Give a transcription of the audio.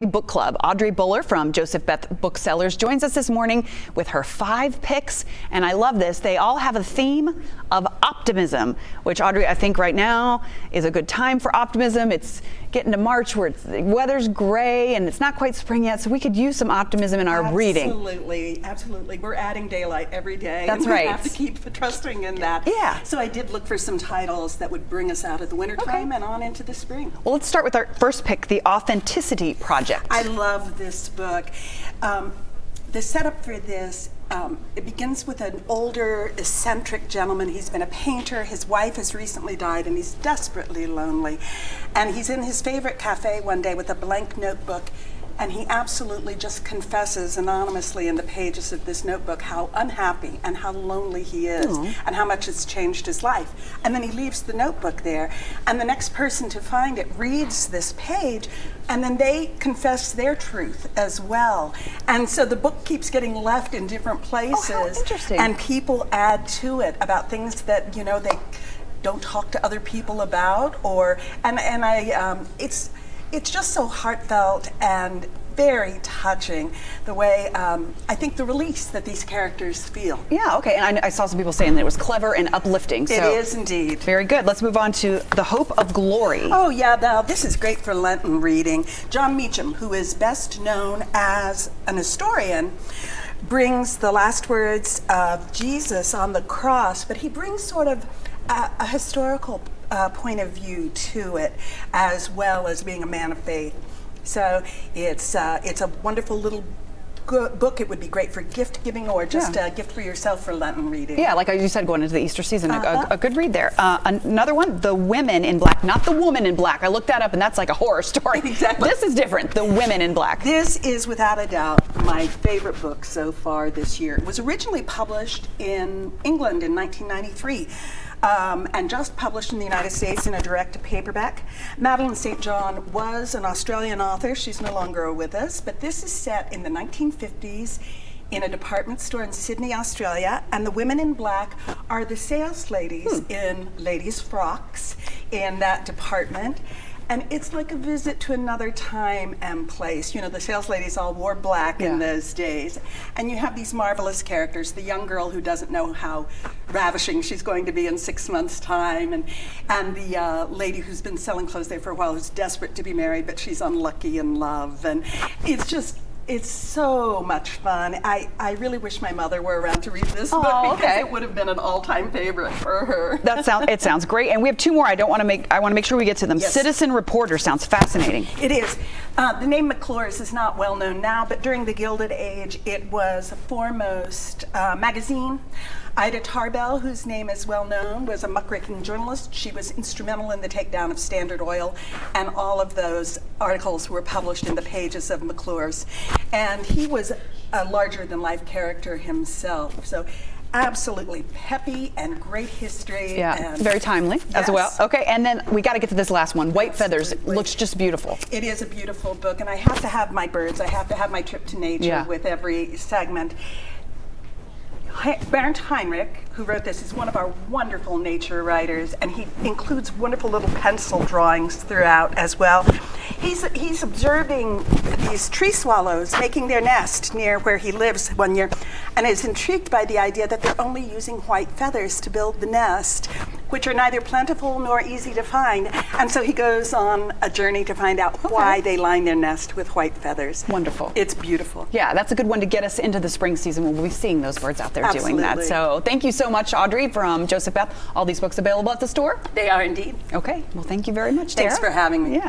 Book Club. Audrey Bullar from Joseph-Beth Booksellers joins us this morning with her 5 picks, and I love this. They all have a theme of optimism, which, Audrey, I think right now is a good time for optimism. It's getting to March where the weather's gray and it's not quite spring yet, so we could use some optimism in our reading. Absolutely. We're adding daylight every day. That's and right. We have to keep trusting in that. Yeah. So I did look for some titles that would bring us out of the wintertime and on into the spring. Well, let's start with our first pick, The Authenticity Project. I love this book. The setup for this, it begins with an older, eccentric gentleman. He's been a painter. His wife has recently died, and he's desperately lonely. And he's in his favorite cafe one day with a blank notebook, and he absolutely just confesses anonymously in the pages of this notebook how unhappy and how lonely he is and how much it's changed his life. And then he leaves the notebook there, and the next person to find it reads this page, and then they confess their truth as well. And so the book keeps getting left in different places. Oh, how interesting. And people add to it about things that, you know, they don't talk to other people about, or it's just so heartfelt and very touching, the way I think the release that these characters feel. Yeah, okay, and I saw some people saying that it was clever and uplifting. So it is indeed. Very good. Let's move on to The Hope of Glory. Oh yeah, now this is great for Lenten reading. John Meacham, who is best known as an historian, brings the last words of Jesus on the cross, but he brings sort of a historical point of view to it, as well as being a man of faith. So it's a wonderful little book. It would be great for gift giving or just a gift for yourself for Lenten reading. Yeah, like you said, going into the Easter season, a good read there. Another one, The Women in Black, not The Woman in Black. I looked that up, and that's like a horror story. Exactly. This is different, The Women in Black. This is without a doubt my favorite book so far this year. It was originally published in England in 1993. And just published in the United States in a direct paperback. Madeline St. John was an Australian author. She's no longer with us, but this is set in the 1950s in a department store in Sydney, Australia, and the women in black are the sales ladies in ladies' frocks in that department. And it's like a visit to another time and place. You know, the sales ladies all wore black in those days. And you have these marvelous characters, the young girl who doesn't know how ravishing she's going to be in 6 months' time, and the lady who's been selling clothes there for a while, who's desperate to be married, but she's unlucky in love. And it's so much fun. I really wish my mother were around to read this book, because it would have been an all-time favorite for her. It sounds great. And we have 2 more. I want to make sure we get to them. Yes. Citizen Reporter sounds fascinating. It is. The name McClure's is not well known now, but during the Gilded Age, it was a foremost magazine. Ida Tarbell, whose name is well known, was a muckraking journalist. She was instrumental in the takedown of Standard Oil, and all of those articles were published in the pages of McClure's. And he was a larger-than-life character himself. So absolutely peppy and great history. Yeah, very timely as well. Okay, and then we got to get to this last one, White Feathers. It looks just beautiful. It is a beautiful book, and I have to have my birds. I have to have my trip to nature with every segment. Bernd Heinrich, who wrote this, is one of our wonderful nature writers, and he includes wonderful little pencil drawings throughout as well. He's observing these tree swallows making their nest near where he lives one year, and is intrigued by the idea that they're only using white feathers to build the nest, which are neither plentiful nor easy to find. And so he goes on a journey to find out why they line their nest with white feathers. Wonderful. It's beautiful. Yeah, that's a good one to get us into the spring season when we'll be seeing those birds out there doing that. So thank you so much, Audrey, from Joseph-Beth. All these books available at the store? They are indeed. Okay, well, thank you very much, Tara. Thanks for having me. Yeah.